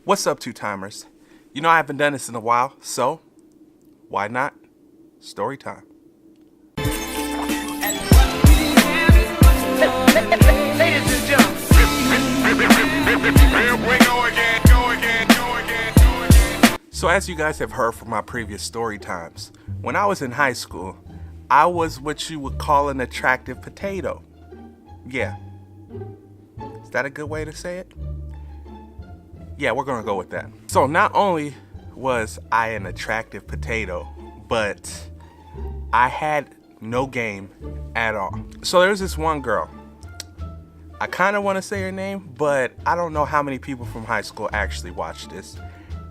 What's up, two-timers? You know I haven't done this in a while, so why not story time? So as you guys have heard from my previous story times, when I was in high school, I was what you would call an attractive potato. Yeah. Is that a good way to say it? Yeah, we're gonna go with that. So not only was I an attractive potato, but I had no game at all. So there's this one girl. I kind of want to say her name, but I don't know how many people from high school actually watched this.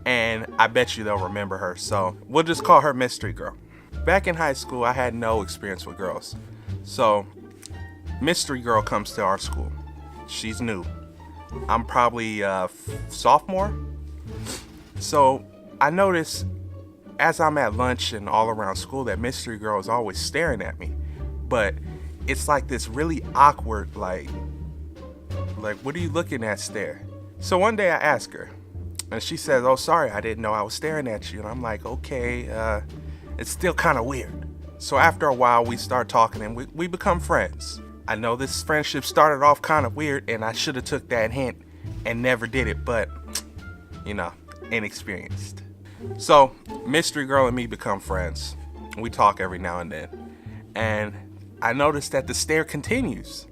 And I bet you they'll remember her. So we'll just call her Mystery Girl. Back in high school, I had no experience with girls. So Mystery Girl comes to our school. She's new. I'm probably sophomore. So I noticed as I'm at lunch and all around school that Mystery Girl is always staring at me. But it's like this really awkward, like what are you looking at stare? So one day I ask her and she says, oh, sorry, I didn't know I was staring at you. And I'm like, okay, it's still kind of weird. So after a while we start talking and we become friends. I know this friendship started off kind of weird and I should have took that hint and never did it, but you know, inexperienced. So Mystery Girl and me become friends. We talk every now and then. And I noticed that the stare continues.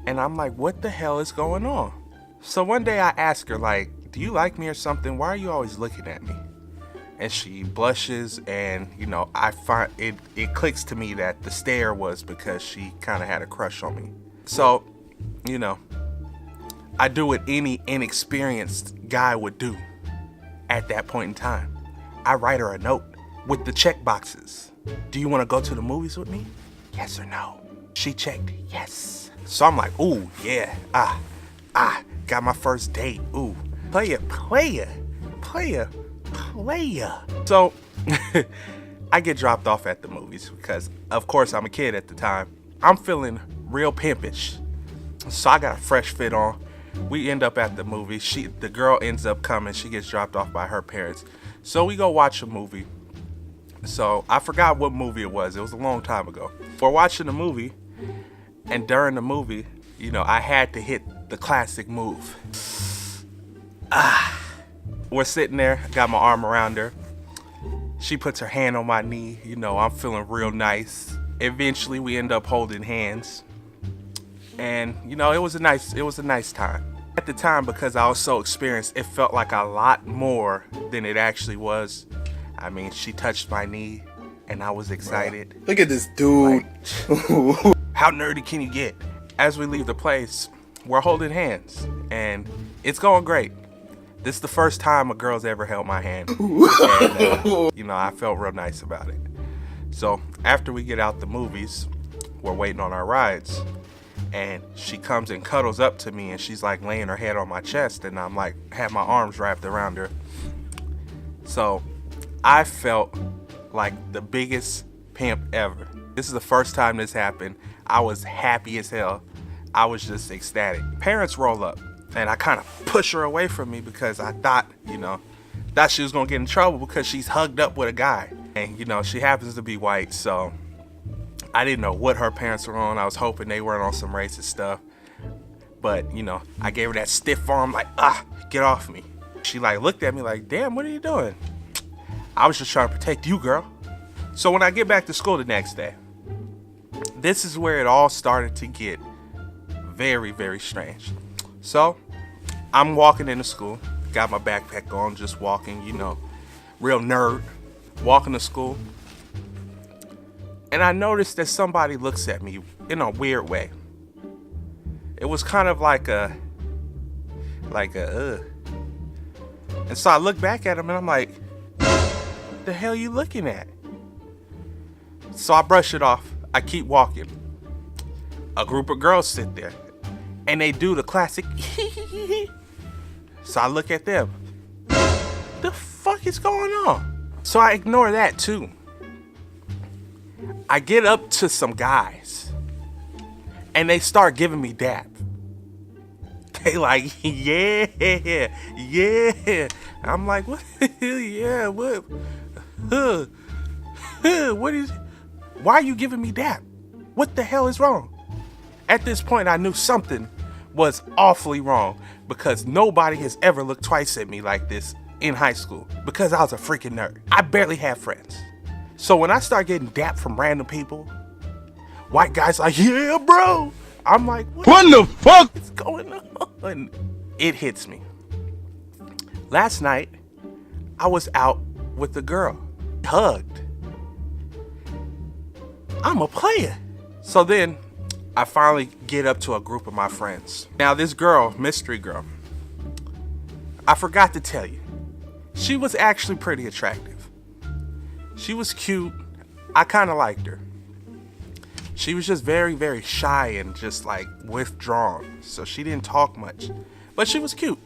And I'm like, what the hell is going on? So one day I ask her, like, do you like me or something? Why are you always looking at me? And she blushes, and you know, I find it clicks to me that the stare was because she kind of had a crush on me. So, you know, I do what any inexperienced guy would do at that point in time. I write her a note with the check boxes. Do you want to go to the movies with me? Yes or no? She checked yes. So I'm like, ooh, yeah, got my first date. Ooh, player. So I get dropped off at the movies because, of course, I'm a kid at the time. I'm feeling real pimpish. So I got a fresh fit on. We end up at the movie. The girl ends up coming. She gets dropped off by her parents. So we go watch a movie. So I forgot what movie it was. It was a long time ago. We're watching the movie, and during the movie, you know, I had to hit the classic move. We're sitting there, got my arm around her. She puts her hand on my knee. You know, I'm feeling real nice. Eventually, we end up holding hands. And, you know, it was a nice time. At the time, because I was so experienced, it felt like a lot more than it actually was. I mean, she touched my knee, and I was excited. Bruh, look at this dude. Like, how nerdy can you get? As we leave the place, we're holding hands, and it's going great. This is the first time a girl's ever held my hand. And, you know, I felt real nice about it. So after we get out the movies, we're waiting on our rides. And she comes and cuddles up to me and she's like laying her head on my chest. And I'm like, have my arms wrapped around her. So I felt like the biggest pimp ever. This is the first time this happened. I was happy as hell. I was just ecstatic. Parents roll up. And I kind of push her away from me because I thought she was going to get in trouble because she's hugged up with a guy. And, you know, she happens to be white, so I didn't know what her parents were on. I was hoping they weren't on some racist stuff. But, you know, I gave her that stiff arm like, get off me. She, like, looked at me like, damn, what are you doing? I was just trying to protect you, girl. So when I get back to school the next day, this is where it all started to get very, very strange. So, I'm walking into school, got my backpack on, just walking, you know, real nerd, walking to school. And I noticed that somebody looks at me in a weird way. It was kind of like a. And so I look back at him and I'm like, what the hell are you looking at? So I brush it off, I keep walking. A group of girls sit there. And they do the classic. So I look at them. The fuck is going on? So I ignore that too. I get up to some guys. And they start giving me dap. They like, yeah, yeah. I'm like, what? Yeah, what? What is? Why are you giving me that? What the hell is wrong? At this point, I knew something was awfully wrong because nobody has ever looked twice at me like this in high school because I was a freaking nerd. I barely had friends. So when I start getting dapped from random people, white guys like, yeah, bro. I'm like, what the fuck is going on? It hits me. Last night, I was out with the girl, hugged. I'm a player. So then I finally get up to a group of my friends. Now this girl, mystery girl, I forgot to tell you, she was actually pretty attractive. She was cute. I kind of liked her. She was just very, very shy and just like withdrawn. So she didn't talk much, but she was cute.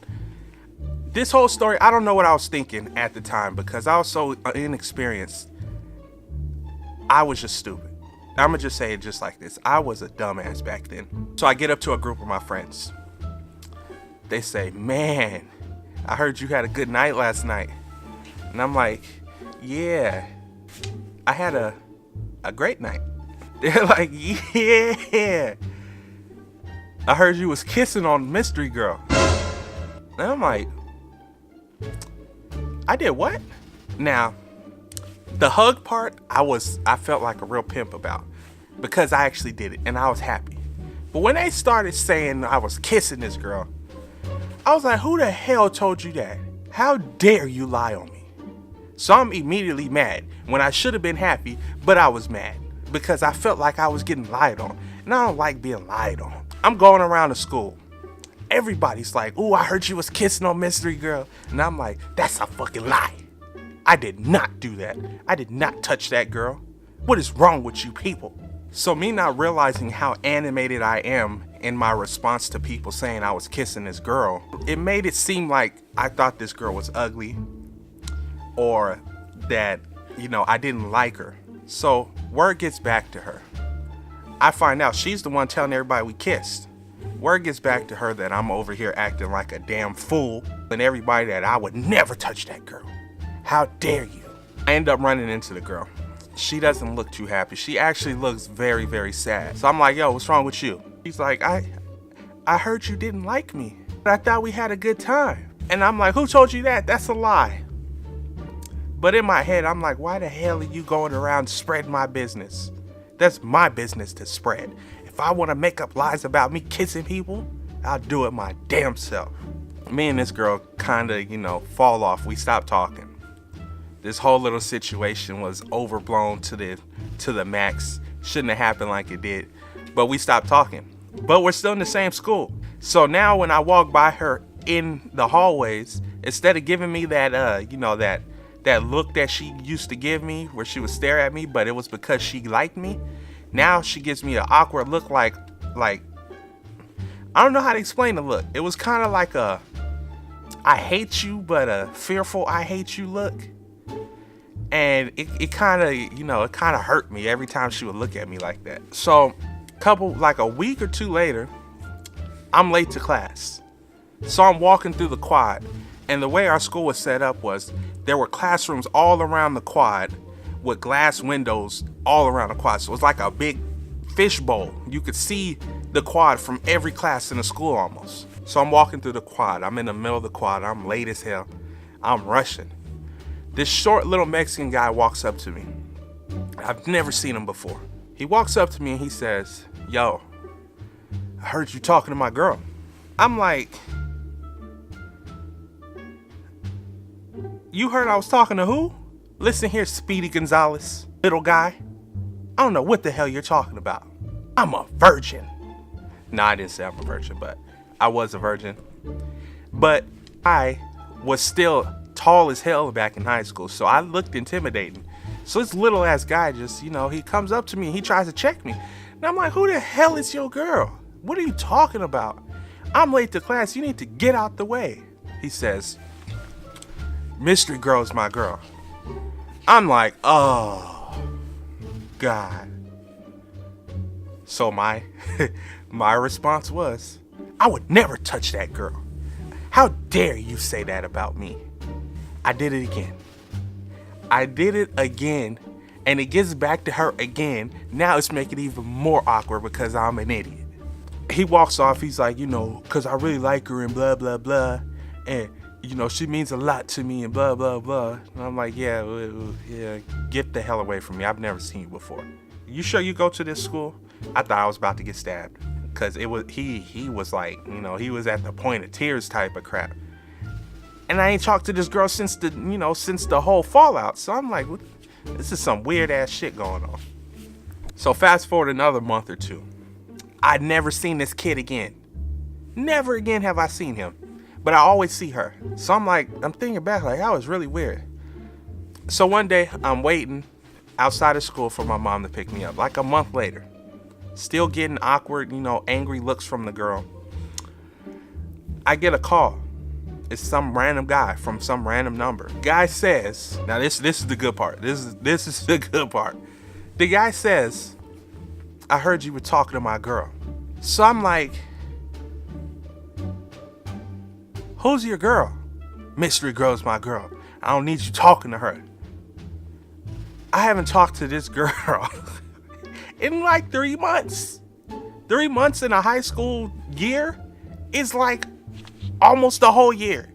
This whole story, I don't know what I was thinking at the time because I was so inexperienced. I was just stupid. I'm gonna just say it just like this. I was a dumbass back then. So I get up to a group of my friends. They say, man, I heard you had a good night last night. And I'm like, yeah, I had a great night. They're like, yeah, I heard you was kissing on Mystery Girl. And I'm like, I did what? Now, the hug part, I felt like a real pimp about because I actually did it and I was happy. But when they started saying I was kissing this girl, I was like, who the hell told you that? How dare you lie on me? So I'm immediately mad when I should have been happy, but I was mad because I felt like I was getting lied on. And I don't like being lied on. I'm going around to school. Everybody's like, ooh, I heard you was kissing on Mystery Girl. And I'm like, that's a fucking lie. I did not do that. I did not touch that girl. What is wrong with you people? So me not realizing how animated I am in my response to people saying I was kissing this girl, it made it seem like I thought this girl was ugly or that, you know, I didn't like her. So word gets back to her. I find out she's the one telling everybody we kissed. Word gets back to her that I'm over here acting like a damn fool and everybody that I would never touch that girl. How dare you? I end up running into the girl. She doesn't look too happy. She actually looks very, very sad. So I'm like, yo, what's wrong with you? She's like, I heard you didn't like me, but I thought we had a good time. And I'm like, who told you that? That's a lie. But in my head, I'm like, why the hell are you going around spreading my business? That's my business to spread. If I want to make up lies about me kissing people, I'll do it my damn self. Me and this girl kind of, you know, fall off. We stop talking. This whole little situation was overblown to the max. Shouldn't have happened like it did. But we stopped talking. But we're still in the same school. So now when I walk by her in the hallways, instead of giving me that, you know, that look that she used to give me where she would stare at me, but it was because she liked me, now she gives me an awkward look like, I don't know how to explain the look. It was kind of like a, I hate you, but a fearful I hate you look. And it kind of, you know, it kind of hurt me every time she would look at me like that. So like a week or two later, I'm late to class. So I'm walking through the quad. And the way our school was set up was there were classrooms all around the quad with glass windows all around the quad. So it was like a big fishbowl. You could see the quad from every class in the school almost. So I'm walking through the quad. I'm in the middle of the quad. I'm late as hell. I'm rushing. This short little Mexican guy walks up to me. I've never seen him before. He walks up to me and he says, yo, I heard you talking to my girl. I'm like, you heard I was talking to who? Listen here, Speedy Gonzalez, little guy. I don't know what the hell you're talking about. I'm a virgin. No, I didn't say I'm a virgin, but I was a virgin. But I was still tall as hell back in high school, so I looked intimidating. So this little ass guy just, you know, he comes up to me and he tries to check me. And I'm like, who the hell is your girl? What are you talking about? I'm late to class. You need to get out the way. He says, Mystery Girl's my girl. I'm like, oh, God. So my response was, I would never touch that girl. How dare you say that about me? I did it again. I did it again, and it gets back to her again. Now it's making it even more awkward because I'm an idiot. He walks off. He's like, you know, because I really like her and blah, blah, blah. And, you know, she means a lot to me and blah, blah, blah. And I'm like, yeah, get the hell away from me. I've never seen you before. You sure you go to this school? I thought I was about to get stabbed. Because it was he was like, you know, he was at the point of tears type of crap. And I ain't talked to this girl since the whole fallout. So I'm like, this is some weird ass shit going on. So fast forward another month or two. I'd never seen this kid again. Never again have I seen him. But I always see her. So I'm thinking back, like, that was really weird. So one day, I'm waiting outside of school for my mom to pick me up. Like a month later. Still getting awkward, you know, angry looks from the girl. I get a call. It's some random guy from some random number. Guy says, now this is the good part. This is the good part. The guy says, I heard you were talking to my girl. So I'm like, who's your girl? Mystery Girl's my girl. I don't need you talking to her. I haven't talked to this girl in like 3 months. 3 months in a high school year is like almost a whole year.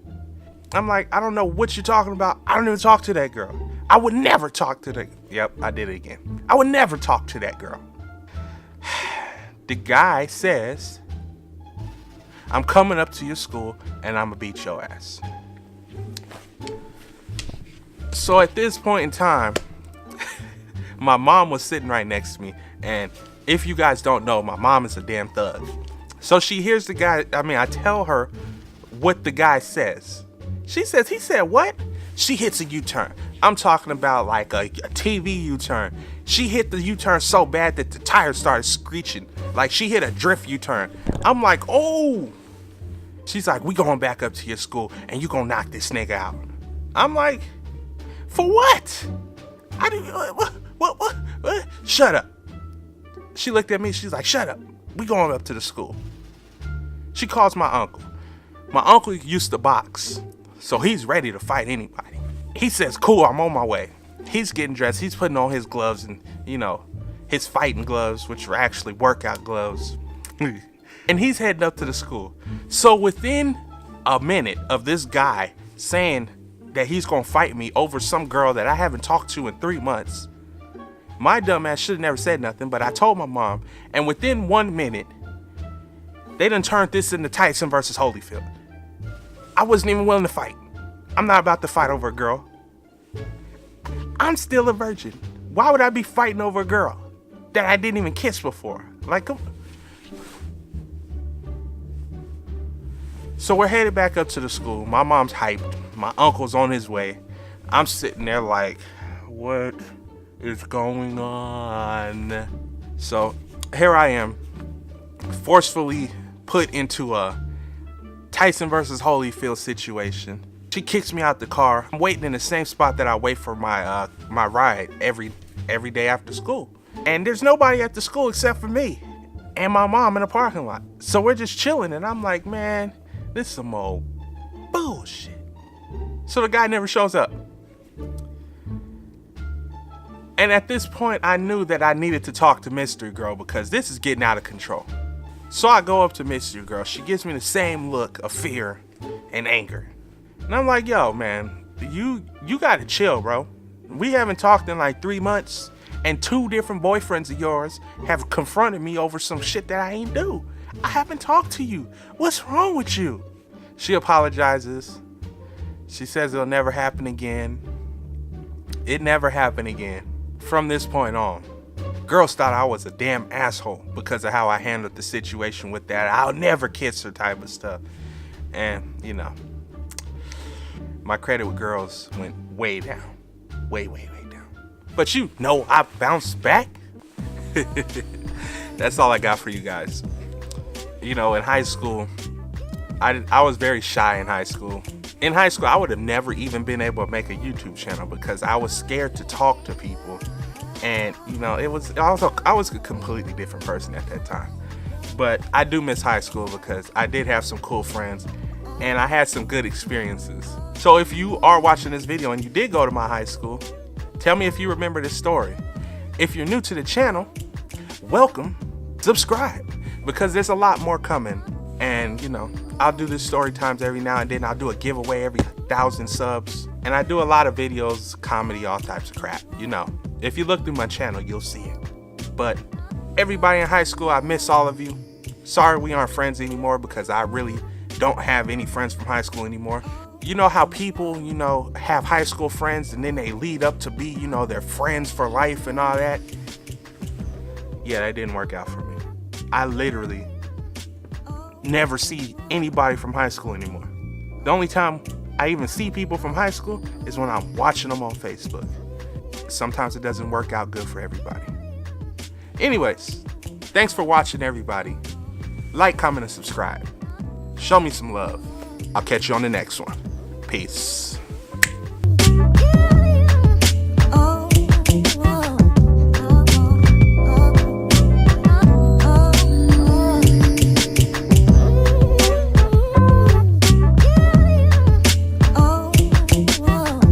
I'm like, I don't know what you're talking about. I don't even talk to that girl. I would never talk to that. Yep, I did it again. I would never talk to that girl. The guy says, I'm coming up to your school and I'm gonna beat your ass. So at this point in time, my mom was sitting right next to me. And if you guys don't know, my mom is a damn thug. So she hears the guy, I tell her what the guy says. She says, he said what? She hits a U-turn. I'm talking about like a TV U-turn. She hit the U-turn so bad that the tires started screeching. Like she hit a drift U-turn. I'm like, oh. She's like, we going back up to your school and you gonna knock this nigga out. I'm like, for what? I didn't, what? Shut up. She looked at me, she's like, shut up. We going up to the school. She calls my uncle. My uncle used to box, so he's ready to fight anybody. He says, cool, I'm on my way. He's getting dressed, he's putting on his gloves and, you know, his fighting gloves, which were actually workout gloves. And he's heading up to the school. So within a minute of this guy saying that he's gonna fight me over some girl that I haven't talked to in 3 months, my dumb ass should have never said nothing, but I told my mom, and within 1 minute, they done turned this into Tyson versus Holyfield. I wasn't even willing to fight. I'm not about to fight over a girl. I'm still a virgin. Why would I be fighting over a girl that I didn't even kiss before? Like, so we're headed back up to the school. My mom's hyped. My uncle's on his way. I'm sitting there like, what is going on? So here I am, forcefully put into a Tyson versus Holyfield situation. She kicks me out the car. I'm waiting in the same spot that I wait for my my ride every day after school. And there's nobody at the school except for me and my mom in the parking lot. So we're just chilling and I'm like, man, this is some old bullshit. So the guy never shows up. And at this point, I knew that I needed to talk to Mystery Girl because this is getting out of control. So I go up to Mystery Girl. She gives me the same look of fear and anger. And I'm like, yo, man, you gotta chill, bro. We haven't talked in like 3 months, and 2 different boyfriends of yours have confronted me over some shit that I ain't do. I haven't talked to you. What's wrong with you? She apologizes. She says it'll never happen again. It never happened again. From this point on, girls thought I was a damn asshole because of how I handled the situation with that I'll never kiss her type of stuff. And, you know, my credit with girls went way down. Way, way, way down. But you know I bounced back. That's all I got for you guys. You know, in high school, I was very shy in high school. In high school, I would have never even been able to make a YouTube channel because I was scared to talk to people. And, you know, I was a completely different person at that time. But I do miss high school because I did have some cool friends and I had some good experiences. So if you are watching this video and you did go to my high school, tell me if you remember this story. If you're new to the channel, welcome, subscribe, because there's a lot more coming. And you know, I'll do this story times every now and then. I'll do a giveaway every 1,000 subs. And I do a lot of videos, comedy, all types of crap. You know, if you look through my channel, you'll see it. But everybody in high school, I miss all of you. Sorry we aren't friends anymore because I really don't have any friends from high school anymore. You know how people, you know, have high school friends and then they lead up to be, you know, their friends for life and all that? Yeah, that didn't work out for me. I literally never see anybody from high school anymore. The only time I even see people from high school is when I'm watching them on Facebook. Sometimes it doesn't work out good for everybody. Anyways, thanks for watching, everybody. Like, comment, and subscribe. Show me some love. I'll catch you on the next one. Peace.